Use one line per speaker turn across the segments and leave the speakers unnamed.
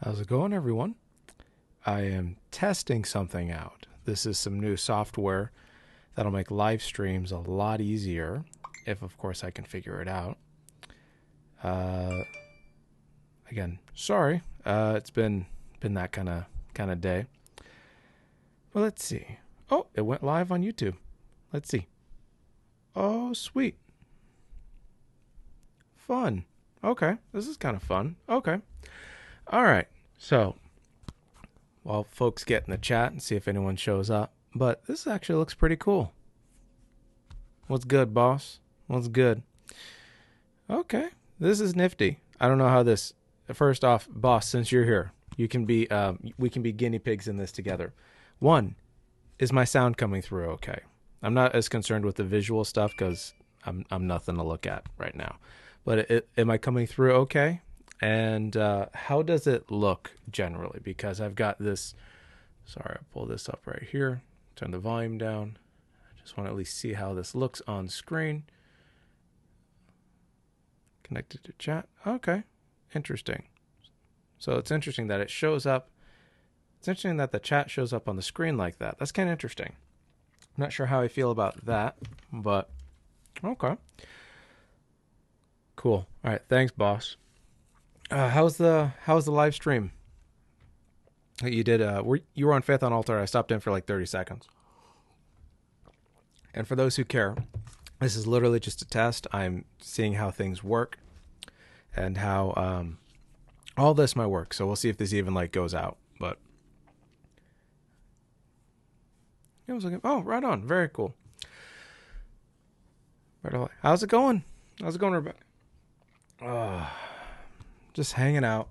How's it going, everyone? I am testing something out. This is some new software that'll make live streams a lot easier, if of course I can figure it out. Uh, Again, sorry. It's been that kind of day. Well, let's see. Oh, it went live on YouTube. Let's see. Oh, sweet. Fun. Okay, this is kind of fun. Okay. All right. So, while folks get in the chat and see if anyone shows up, but this actually looks pretty cool. What's good, boss? What's good? Okay, this is nifty. I don't know how this. First off, boss, since you're here, you can be. We can be guinea pigs in this together. One, is my sound coming through okay? I'm not as concerned with the visual stuff because I'm nothing to look at right now. But am I coming through okay? And how does it look generally? Because I've got this. Sorry, I'll pull this up right here. Turn the volume down. I just want to at least see how this looks on screen. Connected to chat. Okay, interesting. So it's interesting that it shows up. It's interesting that the chat shows up on the screen like that. That's kind of interesting. I'm not sure how I feel about that, but okay. Cool. All right, thanks, boss. How's the live stream that you did? You were on Faith on Altar. I stopped in for like 30 seconds. And for those who care, this is literally just a test. I'm seeing how things work and how all this might work. So we'll see if this even like goes out. But it was looking. Oh, right on. Very cool. How's it going? How's it going, Rebecca? Just hanging out,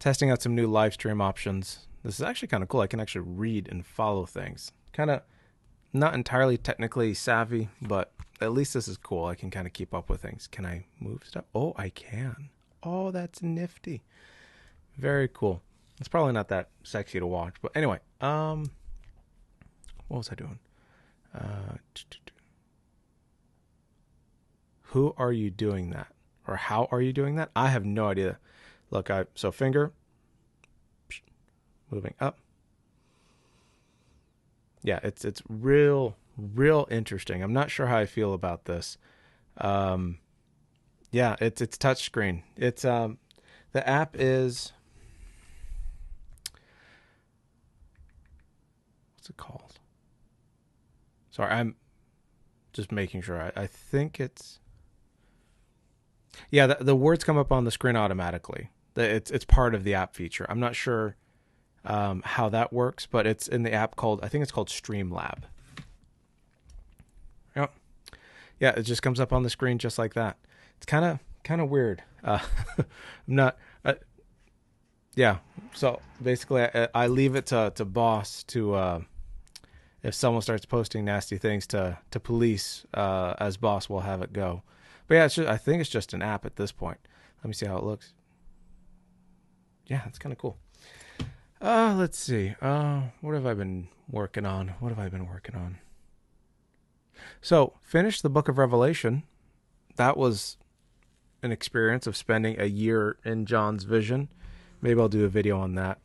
testing out some new live stream options. This is actually kind of cool. I can actually read and follow things. Kind of not entirely technically savvy, but at least this is cool. I can kind of keep up with things. Can I move stuff? Oh, I can. Oh, that's nifty. Very cool. It's probably not that sexy to watch, but anyway, what was I doing? Who are you doing that? Or how are you doing that? I have no idea. Look, so finger moving up. Yeah, it's real interesting. I'm not sure how I feel about this. Yeah, it's touchscreen. It's the app is, what's it called? Sorry, I'm just making sure. I think it's, yeah, the words come up on the screen automatically. It's part of the app feature. I'm not sure how that works, but it's in the app called, I think it's called Streamlab. Yep. Yeah, it just comes up on the screen just like that. It's kind of weird. I'm not. Yeah. So basically, I leave it to boss to if someone starts posting nasty things to police, as boss will have it go. But yeah, I think it's just an app at this point. Let me see how it looks. Yeah, it's kind of cool. Let's see. What have I been working on? So, finished the book of Revelation. That was an experience of spending a year in John's vision. Maybe I'll do a video on that.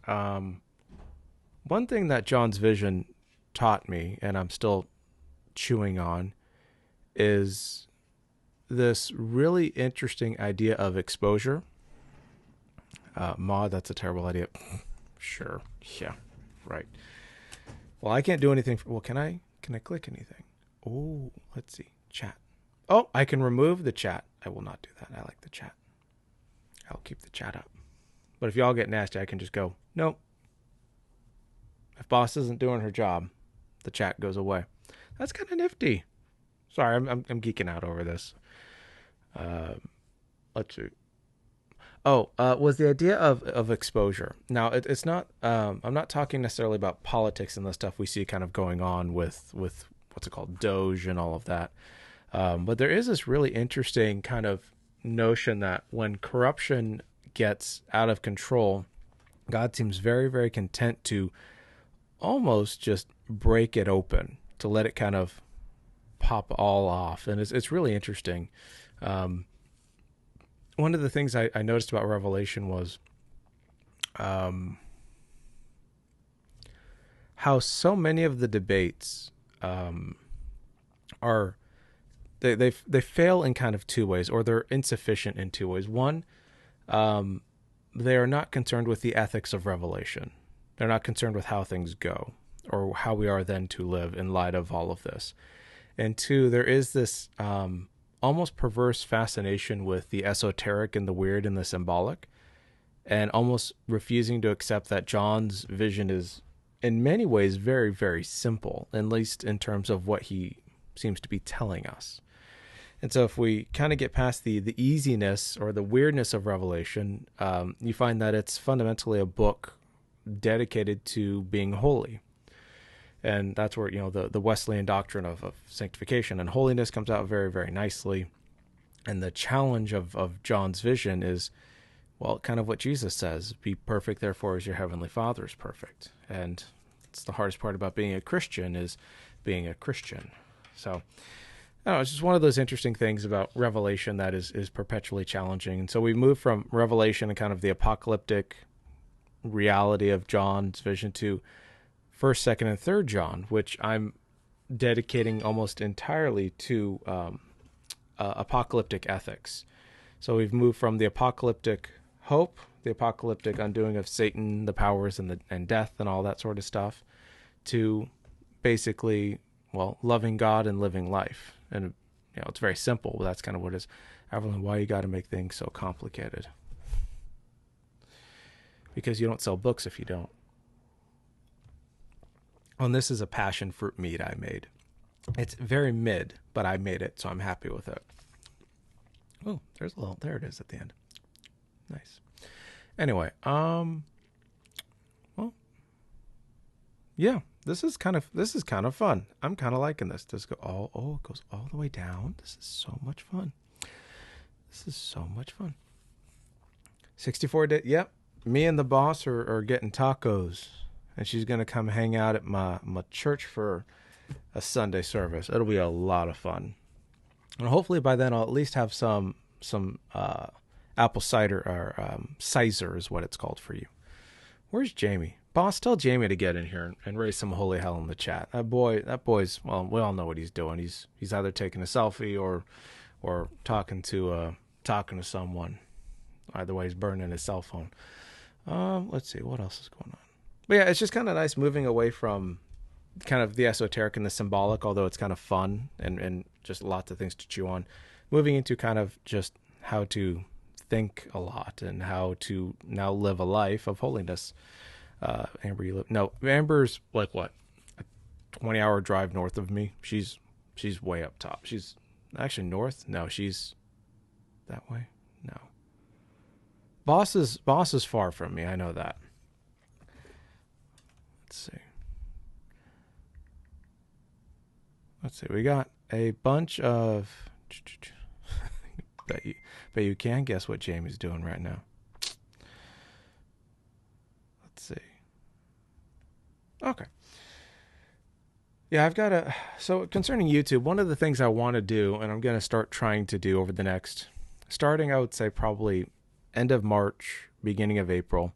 One thing that John's vision taught me, and I'm still chewing on, is this really interesting idea of exposure. Mod, that's a terrible idea. Sure. Yeah. Right. Well, I can't do anything. Can I click anything? Oh, let's see. Chat. Oh, I can remove the chat. I will not do that. I like the chat. I'll keep the chat up. But if y'all get nasty, I can just go, nope. If boss isn't doing her job, the chat goes away. That's kind of nifty. Sorry, I'm geeking out over this. Let's see. Oh, was the idea of exposure. Now, it's not, I'm not talking necessarily about politics and the stuff we see kind of going on with what's it called, Doge and all of that. But there is this really interesting kind of notion that when corruption gets out of control, God seems very, very content to almost just break it open, to let it kind of pop all off. And it's really interesting. one of the things I noticed about Revelation was how so many of the debates are they fail in kind of two ways, or they're insufficient in two ways. One, they are not concerned with the ethics of Revelation. They're not concerned with how things go or how we are then to live in light of all of this. And two, there is this almost perverse fascination with the esoteric and the weird and the symbolic, and almost refusing to accept that John's vision is in many ways very, very simple, at least in terms of what he seems to be telling us. And so if we kind of get past the easiness or the weirdness of Revelation, you find that it's fundamentally a book dedicated to being holy. And that's where, the Wesleyan doctrine of sanctification and holiness comes out very, very nicely. And the challenge of John's vision is, well, kind of what Jesus says: be perfect, therefore, as your heavenly Father is perfect. And it's the hardest part about being a Christian is being a Christian. So, I don't know, it's just one of those interesting things about Revelation that is perpetually challenging. And so we move from Revelation and kind of the apocalyptic reality of John's vision to 1st, 2nd, and 3rd John, which I'm dedicating almost entirely to apocalyptic ethics. So we've moved from the apocalyptic hope, the apocalyptic undoing of Satan, the powers, and death, and all that sort of stuff, to basically, well, loving God and living life. And it's very simple, but that's kind of what it is. Evelyn, why you got to make things so complicated? Because you don't sell books if you don't. Oh, and this is a passion fruit mead I made. It's very mid, but I made it, so I'm happy with it. Oh, there it is at the end. Nice. Anyway, well, yeah, this is kind of fun. I'm kind of liking this. Does it goes all the way down. This is so much fun. 64 days. Yep. Me and the boss are getting tacos, and she's going to come hang out at my church for a Sunday service. It'll be a lot of fun. And hopefully by then I'll at least have some apple cider, or cider is what it's called for you. Where's Jamie? Boss, tell Jamie to get in here and raise some holy hell in the chat. That boy's, well, we all know what he's doing. He's either taking a selfie or talking to someone. Either way, he's burning his cell phone. Let's see, what else is going on? But yeah, it's just kind of nice moving away from kind of the esoteric and the symbolic, although it's kind of fun and just lots of things to chew on. Moving into kind of just how to think a lot and how to now live a life of holiness. Amber's like what, a 20-hour drive north of me. She's way up top. She's actually north. No, she's that way. No. Boss is far from me. I know that. Let's see. We got a bunch of. bet you can guess what Jamie's doing right now. Let's see. Okay. Yeah, I've got so concerning YouTube, one of the things I want to do, and I'm going to start trying to do over the next, starting, I would say probably end of March, beginning of April,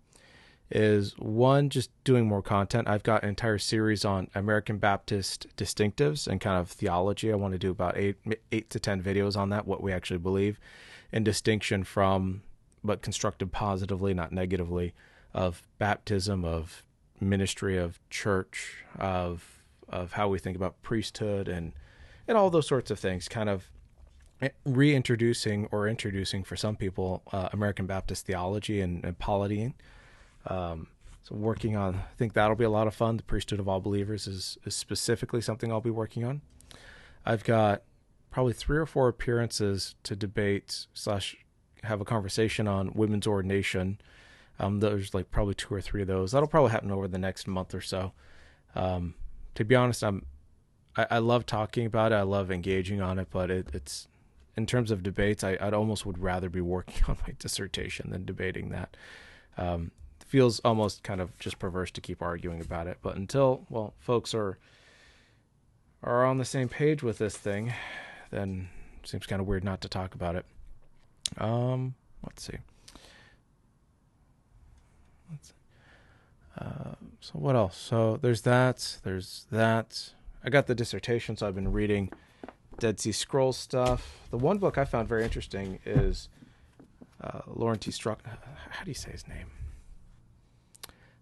is one, just doing more content. I've got an entire series on American Baptist distinctives and kind of theology. I want to do about 8 to 10 videos on that, what we actually believe, in distinction from, but constructed positively, not negatively, of baptism, of ministry, of church, of how we think about priesthood and all those sorts of things, kind of reintroducing or introducing for some people American Baptist theology and polity. So working on, I think that'll be a lot of fun. The priesthood of all believers is specifically something I'll be working on. I've got probably 3 or 4 appearances to debate / have a conversation on women's ordination. There's like probably 2 or 3 of those. That'll probably happen over the next month or so. To be honest, I love talking about it. I love engaging on it, but it's in terms of debates, I'd almost would rather be working on my dissertation than debating that. Feels almost kind of just perverse to keep arguing about it. But until, well, folks are on the same page with this thing, then it seems kind of weird not to talk about it. Let's see. So what else? So there's that. There's that. I got the dissertation, so I've been reading Dead Sea Scrolls stuff. The one book I found very interesting is Lauren T. Struck. How do you say his name?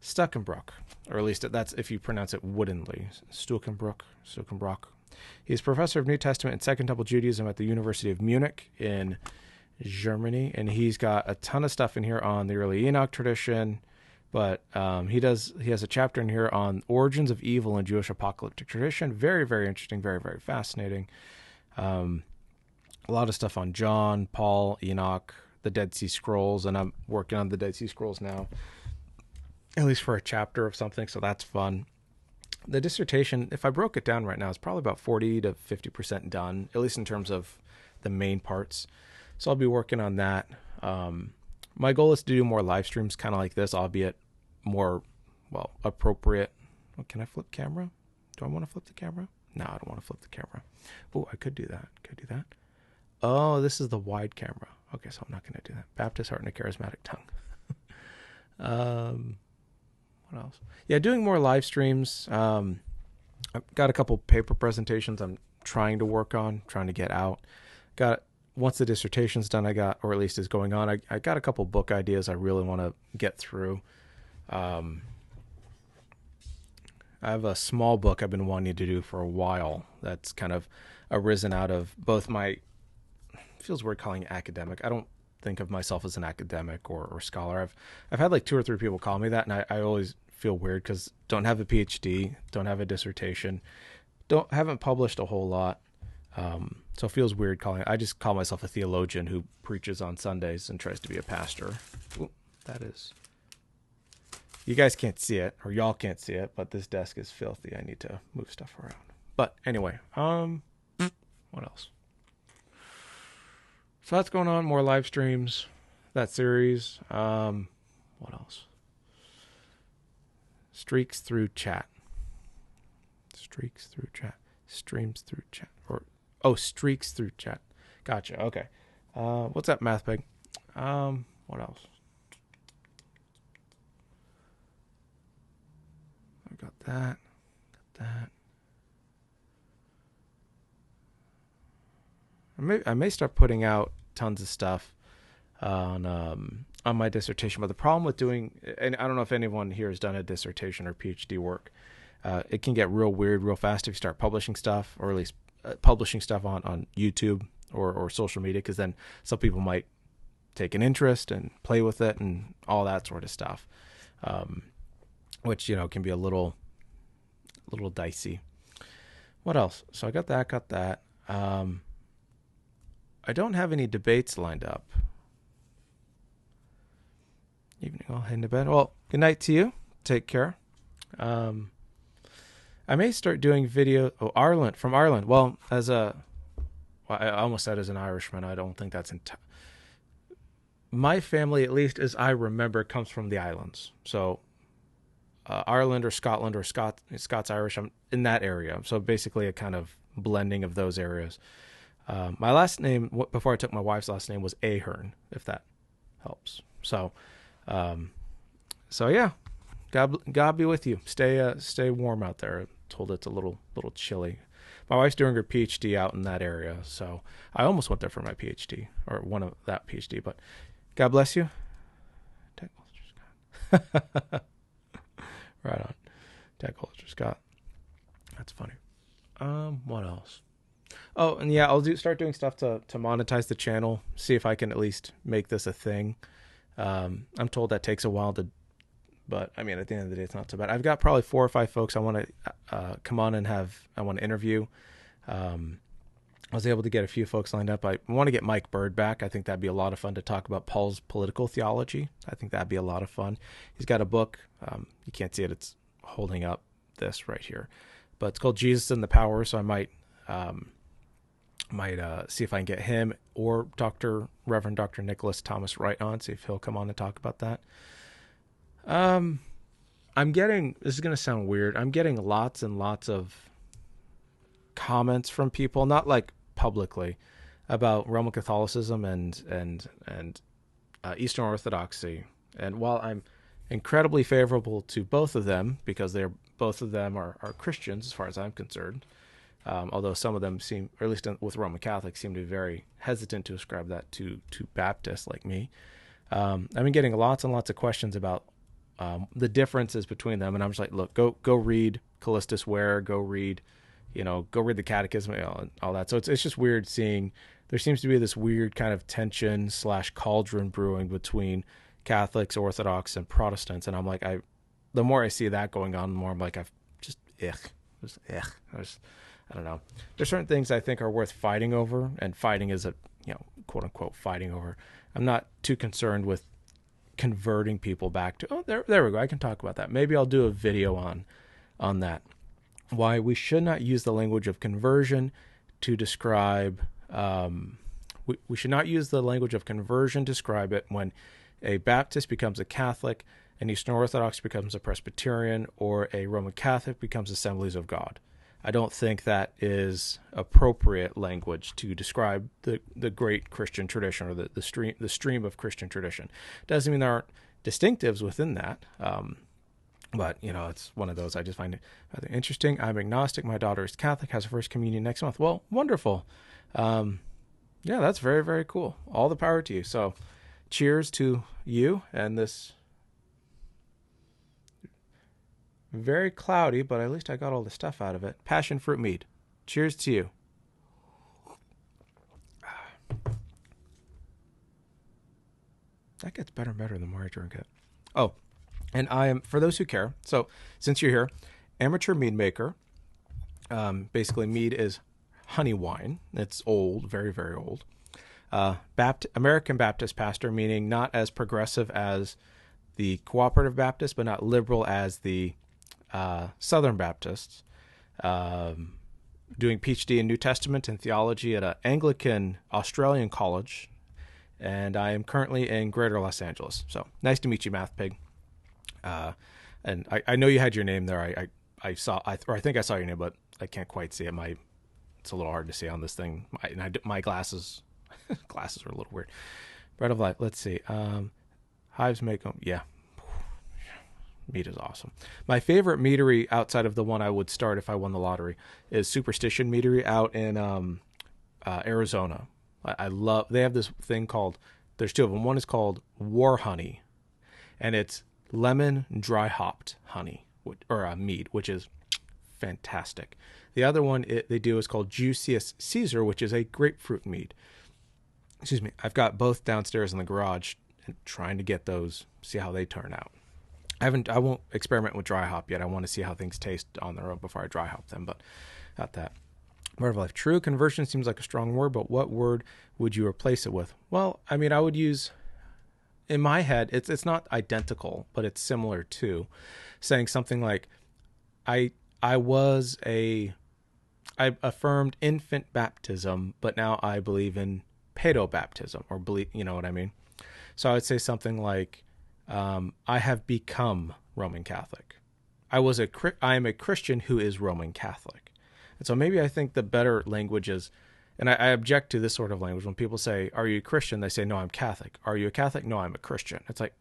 Stuckenbrock, or at least that's if you pronounce it woodenly. Stuckenbrock. He's professor of New Testament and Second Temple Judaism at the University of Munich in Germany, and he's got a ton of stuff in here on the early Enoch tradition. But he has a chapter in here on origins of evil in Jewish apocalyptic tradition. Very, very interesting. Very, very fascinating. A lot of stuff on John, Paul, Enoch, the Dead Sea Scrolls, and I'm working on the Dead Sea Scrolls now, at least for a chapter of something, so that's fun. The dissertation, if I broke it down right now, is probably about 40 to 50% done, at least in terms of the main parts. So I'll be working on that. My goal is to do more live streams kind of like this, albeit more, appropriate. Can I flip camera? Do I want to flip the camera? No, I don't want to flip the camera. Oh, I could do that. Oh, this is the wide camera. Okay, so I'm not going to do that. Baptist Heart and a Charismatic Tongue. What else? Yeah, doing more live streams. I've got a couple paper presentations I'm trying to work on, trying to get out. Once the dissertation's done, or at least is going on, I got a couple book ideas I really want to get through. I have a small book I've been wanting to do for a while that's kind of arisen out of both my, feels weird calling it academic. I don't think of myself as an academic or scholar. I've had like 2 or 3 people call me that, and I always feel weird because don't have a PhD, don't have a dissertation, haven't published a whole lot. So it feels weird I just call myself a theologian who preaches on Sundays and tries to be a pastor. Ooh, that is, you guys can't see it, or y'all can't see it, but this desk is filthy. I need to move stuff around. But anyway, what else? So that's going on, more live streams, that series. What else? Streaks through chat. Streams through chat. Streaks through chat. Gotcha. Okay. What's up, Math Pig? What else? I got that. I may start putting out tons of stuff on my dissertation, but the problem with doing, and I don't know if anyone here has done a dissertation or PhD work, it can get real weird real fast if you start publishing stuff, or at least publishing stuff on YouTube or social media, because then some people might take an interest and play with it and all that sort of stuff, which can be a little dicey. What else? So I got that. I don't have any debates lined up. Evening, all heading to bed. Well, good night to you. Take care. I may start doing video. From Ireland. Well, I almost said as an Irishman. I don't think that's my family, at least as I remember, comes from the islands. So Ireland or Scotland or Scots Irish. I'm in that area. So basically a kind of blending of those areas. My last name, before I took my wife's last name, was Ahern, if that helps. So yeah, God be with you. Stay warm out there. I'm told it's a little chilly. My wife's doing her PhD out in that area, so I almost went there for my PhD, or one of that PhD. But God bless you. Right on, Tech Culture Scott. That's funny. What else? Oh, and yeah, I'll start doing stuff to monetize the channel. See if I can at least make this a thing. I'm told that takes a while but I mean, at the end of the day, it's not so bad. I've got probably 4 or 5 folks I want to come on and I want to interview. I was able to get a few folks lined up. I want to get Mike Bird back. I think that'd be a lot of fun to talk about Paul's political theology. I think that'd be a lot of fun. He's got a book. You can't see it. It's holding up this right here, but it's called Jesus and the Power. So I might see if I can get him or Reverend Dr. Nicholas Thomas Wright on, see if he'll come on and talk about that. This is going to sound weird. I'm getting lots and lots of comments from people, not like publicly, about Roman Catholicism and Eastern Orthodoxy. And while I'm incredibly favorable to both of them, because both of them are Christians as far as I'm concerned, although some of them seem, or at least with Roman Catholics, seem to be very hesitant to ascribe that to Baptists like me. I've been getting lots and lots of questions about the differences between them, and I'm just like, look, go read Callistus Ware, go read the Catechism, and all that. So it's just weird seeing there seems to be this weird kind of tension / cauldron brewing between Catholics, Orthodox, and Protestants, and I'm like, the more I see that going on, the more I'm like, I don't know. There's certain things I think are worth fighting over, and fighting is quote unquote fighting over. I'm not too concerned with converting people back to, there we go. I can talk about that. Maybe I'll do a video on that. Why we should not use the language of conversion to describe, we should not use the language of conversion to describe it when a Baptist becomes a Catholic, an Eastern Orthodox becomes a Presbyterian, or a Roman Catholic becomes Assemblies of God. I don't think that is appropriate language to describe the great Christian tradition, or the stream of Christian tradition. Doesn't mean there aren't distinctives within that, but it's one of those I just find it rather interesting. I'm agnostic. My daughter is Catholic, has her first communion next month. Well, wonderful. Yeah, that's very, very cool. All the power to you. So cheers to you and this very cloudy, but at least I got all the stuff out of it. Passion fruit mead. Cheers to you. That gets better and better the more I drink it. Oh, and I am, for those who care, so since you're here, amateur mead maker. Basically, mead is honey wine. It's old, very, very old. American Baptist pastor, meaning not as progressive as the Cooperative Baptist, but not liberal as the Southern Baptists. Doing PhD in New Testament and theology at an Anglican Australian college, and I am currently in Greater Los Angeles. So nice to meet you, Math Pig. And I know you had your name there. I think I saw your name, but I can't quite see it. It's a little hard to see on this thing. My glasses are a little weird. Bread of Life. Let's see. Hives make them. Yeah. Mead is awesome. My favorite meadery outside of the one I would start if I won the lottery is Superstition Meadery out in Arizona. I love. They have this thing called. There's two of them. One is called War Honey, and it's lemon dry hopped honey or mead, which is fantastic. The other one they do is called Juicius Caesar, which is a grapefruit mead. Excuse me. I've got both downstairs in the garage and trying to get those. See how they turn out. I won't experiment with dry hop yet. I want to see how things taste on their own before I dry hop them, but not that. Word of Life. True conversion seems like a strong word, but what word would you replace it with? Well, I mean, I would use, in my head, it's not identical, but it's similar to saying something like, I affirmed infant baptism, but now I believe in pedo baptism, or believe, you know what I mean? So I would say something like, I have become Roman Catholic. I am a Christian who is Roman Catholic. And so maybe I think the better language is, and I object to this sort of language when people say, are you a Christian? They say, no, I'm Catholic. Are you a Catholic? No, I'm a Christian. It's like,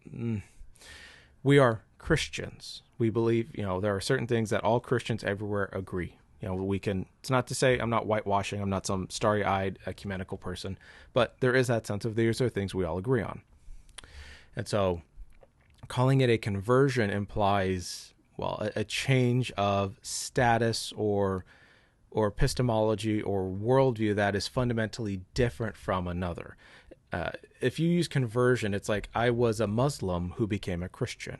we are Christians. We believe, there are certain things that all Christians everywhere agree. It's not to say I'm not whitewashing. I'm not some starry-eyed ecumenical person, but there is that sense of these are things we all agree on. And so calling it a conversion implies, well, a change of status or epistemology or worldview that is fundamentally different from another. If you use conversion, it's like I was a Muslim who became a Christian.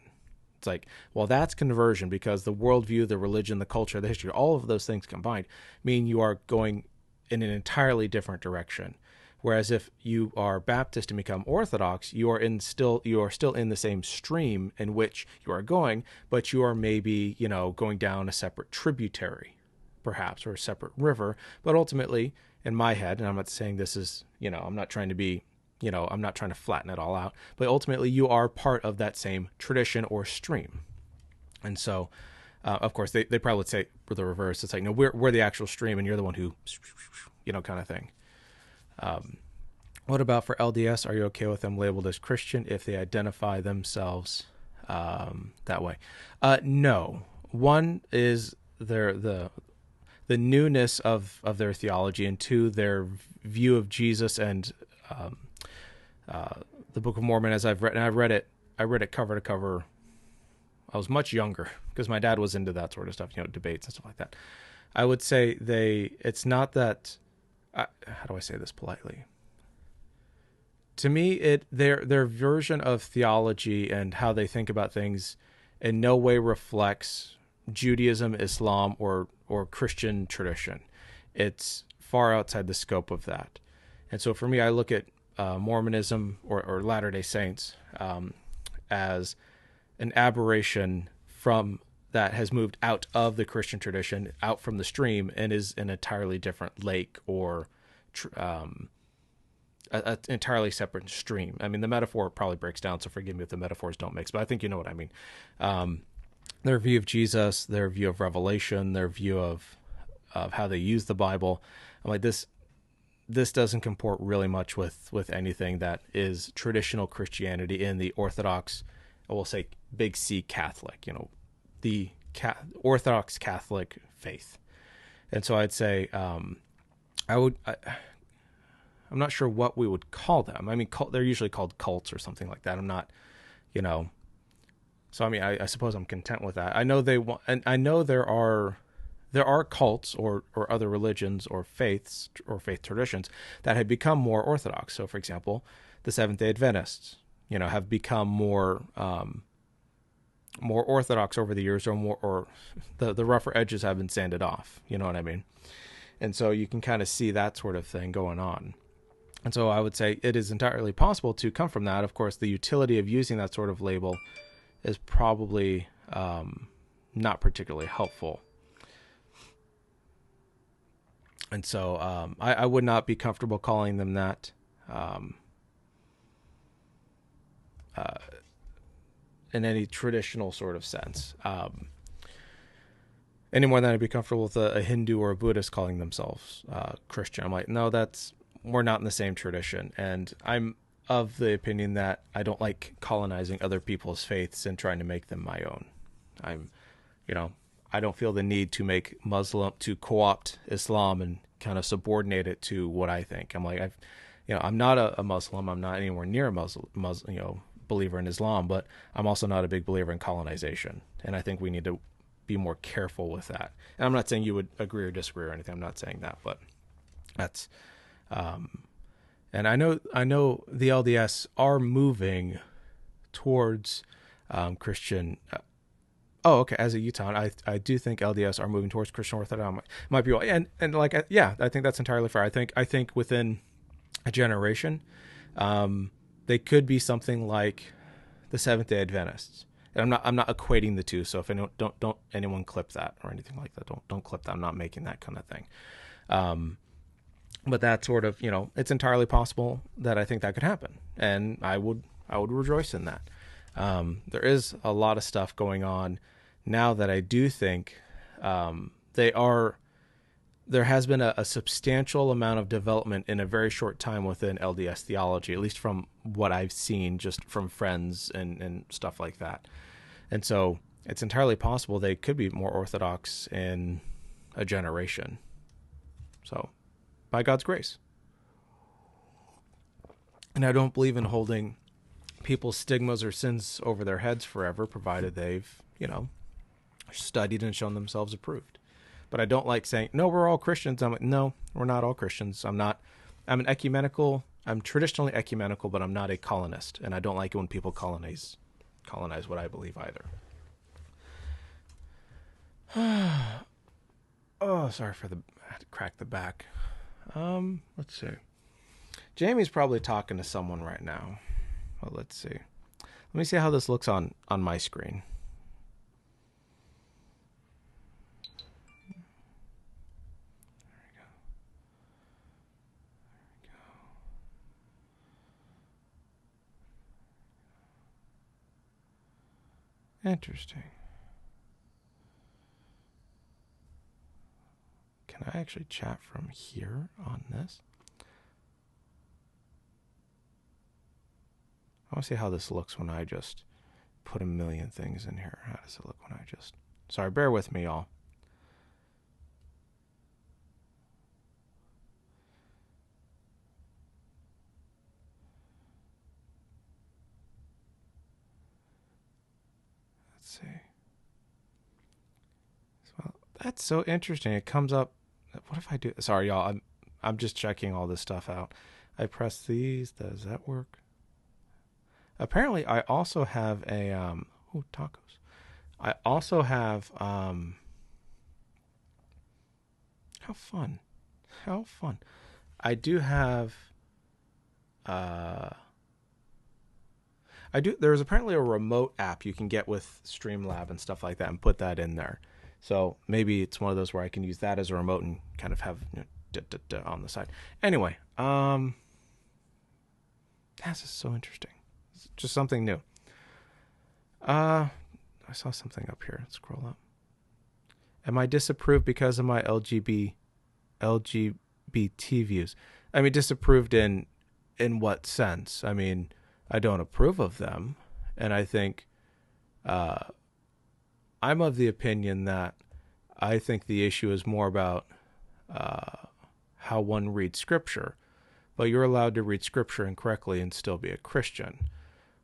It's like, well, that's conversion because the worldview, the religion, the culture, the history, all of those things combined mean you are going in an entirely different direction. Whereas if you are Baptist and become Orthodox, you are still in the same stream in which you are going, but you are maybe, going down a separate tributary, perhaps, or a separate river. But ultimately, in my head, and I'm not saying this is, I'm not trying to be, I'm not trying to flatten it all out, but ultimately you are part of that same tradition or stream. And so, of course, they probably would say for the reverse. It's like, no, we're the actual stream and you're the one who, kind of thing. What about for LDS? Are you okay with them labeled as Christian if they identify themselves that way? No. One is the newness of their theology, and two, their view of Jesus and um, the Book of Mormon. As I've read, and I read it cover to cover. I was much younger because my dad was into that sort of stuff, debates and stuff like that. I would say it's not that. How do I say this politely? To me, their version of theology and how they think about things in no way reflects Judaism, Islam, or Christian tradition. It's far outside the scope of that. And so for me, I look at Mormonism or Latter-day Saints as an aberration from that has moved out of the Christian tradition, out from the stream, and is an entirely different lake or an entirely separate stream. I mean, the metaphor probably breaks down, so forgive me if the metaphors don't mix, but I think you know what I mean. Their view of Jesus, their view of Revelation, their view of how they use the Bible. I'm like, this doesn't comport really much with anything that is traditional Christianity in the Orthodox, I will say big C Catholic, the Orthodox Catholic faith. And so I'd say I'm not sure what we would call them. I mean, they're usually called cults or something like that. I'm not, So I mean, I suppose I'm content with that. I know they want, and I know there are cults or other religions or faiths or faith traditions that have become more orthodox. So, for example, the Seventh-day Adventists, have become more orthodox over the years, or the rougher edges have been sanded off. You know what I mean? And so you can kind of see that sort of thing going on. And so I would say it is entirely possible to come from that. Of course, the utility of using that sort of label is probably not particularly helpful. And so I would not be comfortable calling them that in any traditional sort of sense. Any more than I'd be comfortable with a Hindu or a Buddhist calling themselves Christian. I'm like, no, we're not in the same tradition. And I'm of the opinion that I don't like colonizing other people's faiths and trying to make them my own. I don't feel the need to to co-opt Islam and kind of subordinate it to what I think. I'm like, I'm not a Muslim. I'm not anywhere near a Muslim, believer in Islam, but I'm also not a big believer in colonization. And I think we need to be more careful with that. And I'm not saying you would agree or disagree or anything. I'm not saying that, but that's, and I know the LDS are moving towards Christian. Oh, okay. As a Utah, I do think LDS are moving towards Christian Orthodox. Might be, and like, yeah, I think that's entirely fair. I think within a generation, they could be something like the Seventh-day Adventists. And I'm not equating the two. So if anyone, don't anyone clip that or anything like that. Don't clip that. I'm not making that kind of thing. But that sort of, it's entirely possible that I think that could happen, and I would rejoice in that. There is a lot of stuff going on now that I do think there has been a substantial amount of development in a very short time within LDS theology, at least from what I've seen just from friends and stuff like that. And so it's entirely possible they could be more orthodox in a generation. So, by God's grace. And I don't believe in holding people's stigmas or sins over their heads forever, provided they've, studied and shown themselves approved. But I don't like saying, no, we're all Christians. I'm like, no, we're not all Christians. I'm traditionally ecumenical, but I'm not a colonist. And I don't like it when people colonize what I believe either. Oh, sorry I had to crack the back. Let's see. Jamie's probably talking to someone right now. Well, let's see. Let me see how this looks on my screen. Interesting. Can I actually chat from here on this? want to see how this looks when I just put a million things in here. How does it look when I just... Sorry, bear with me, y'all. Let's see. Well, that's so interesting. It comes up... What if I do... Sorry, y'all. I'm just checking all this stuff out. I press these. Does that work? Apparently, I also have a... tacos. I also have... How fun. How fun. I do have... There's apparently a remote app you can get with Streamlab and stuff like that and put that in there. So maybe it's one of those where I can use that as a remote and kind of have on the side. Anyway, this is so interesting. It's just something new. I saw something up here. Let's scroll up. Am I disapproved because of my LGBT views? I mean, disapproved in what sense? I mean, I don't approve of them, and I think I'm of the opinion that I think the issue is more about how one reads Scripture. But you're allowed to read Scripture incorrectly and still be a Christian.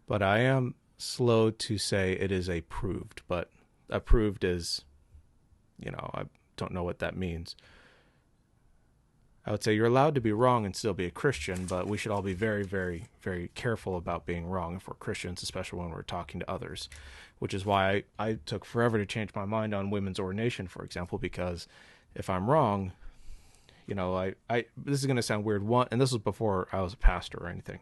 But I am slow to say it is approved. But approved is, I don't know what that means. I would say you're allowed to be wrong and still be a Christian, but we should all be very, very, very careful about being wrong if we're Christians, especially when we're talking to others, which is why I took forever to change my mind on women's ordination, for example, because if I'm wrong, this is going to sound weird. And this was before I was a pastor or anything.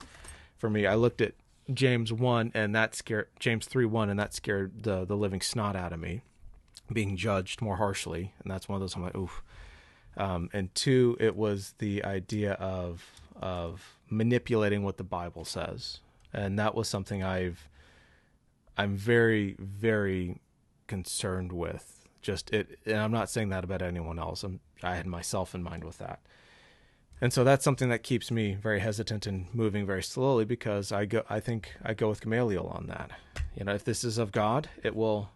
For me, I looked at James 1 and that scared James 3:1, and that scared the living snot out of me, being judged more harshly. And that's one of those I'm like, oof. And 2, it was the idea of manipulating what the Bible says. And that was something I'm very, very concerned with. And I'm not saying that about anyone else. I had myself in mind with that. And so that's something that keeps me very hesitant and moving very slowly, because I think I go with Gamaliel on that. If this is of God, it will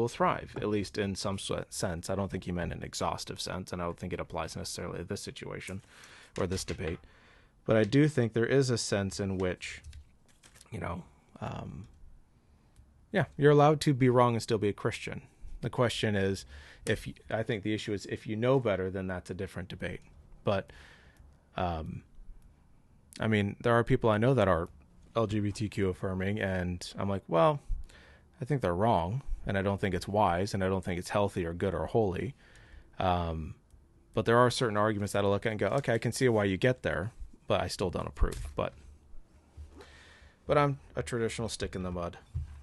thrive, at least in some sense. I don't think he meant an exhaustive sense, and I don't think it applies necessarily to this situation or this debate. But I do think there is a sense in which, you're allowed to be wrong and still be a Christian. The question is, I think the issue is if you know better, then that's a different debate. But, there are people I know that are LGBTQ affirming, and I'm like, well, I think they're wrong, and I don't think it's wise, and I don't think it's healthy or good or holy. But there are certain arguments that I look at and go, okay, I can see why you get there, but I still don't approve. But I'm a traditional stick in the mud.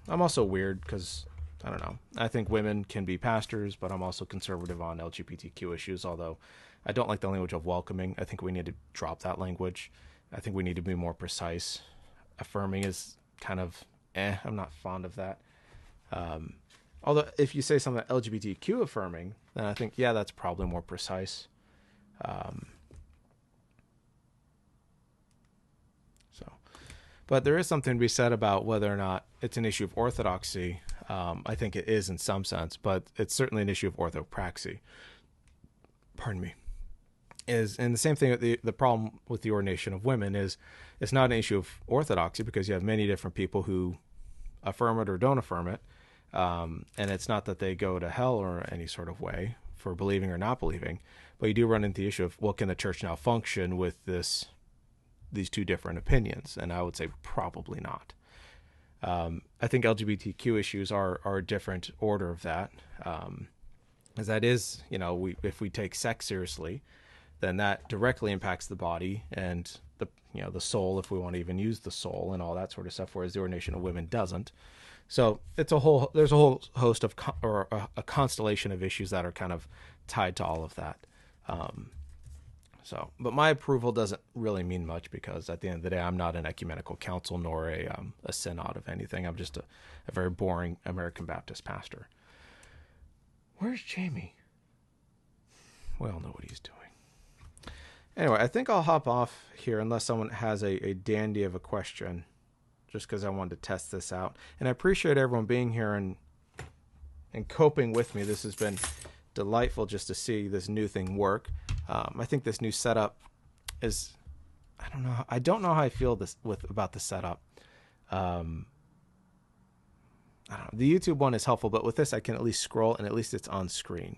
I'm also weird because, I don't know, I think women can be pastors, but I'm also conservative on LGBTQ issues, although I don't like the language of welcoming. I think we need to drop that language. I think we need to be more precise. Affirming is kind of, I'm not fond of that. Although if you say something LGBTQ affirming, then I think, that's probably more precise. But there is something to be said about whether or not it's an issue of orthodoxy. I think it is in some sense, but it's certainly an issue of orthopraxy. Pardon me. And the same thing, the problem with the ordination of women is it's not an issue of orthodoxy, because you have many different people who affirm it or don't affirm it. And it's not that they go to hell or any sort of way for believing or not believing, but you do run into the issue of, well, can the church now function with these two different opinions? And I would say probably not. I think LGBTQ issues are a different order of that. As that is, if we take sex seriously, then that directly impacts the body and the soul, if we want to even use the soul and all that sort of stuff, whereas the ordination of women doesn't. So there's a whole host of, a constellation of issues that are kind of tied to all of that. But my approval doesn't really mean much, because at the end of the day, I'm not an ecumenical council nor a synod of anything. I'm just a very boring American Baptist pastor. Where's Jamie? We all know what he's doing. Anyway, I think I'll hop off here unless someone has a dandy of a question. just because I wanted to test this out. And I appreciate everyone being here and coping with me. This has been delightful just to see this new thing work. I think this new setup is, I don't know how I feel about the setup. I don't know. The YouTube one is helpful, but with this I can at least scroll and at least it's on screen.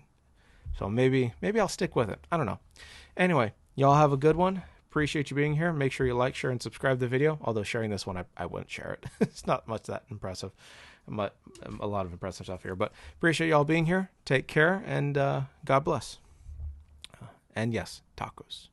So maybe I'll stick with it. I don't know. Anyway, y'all have a good one. Appreciate you being here. Make sure you like, share, and subscribe to the video. Although sharing this one, I wouldn't share it. It's not much that impressive. But a lot of impressive stuff here. But appreciate y'all being here. Take care, and God bless. And yes, tacos.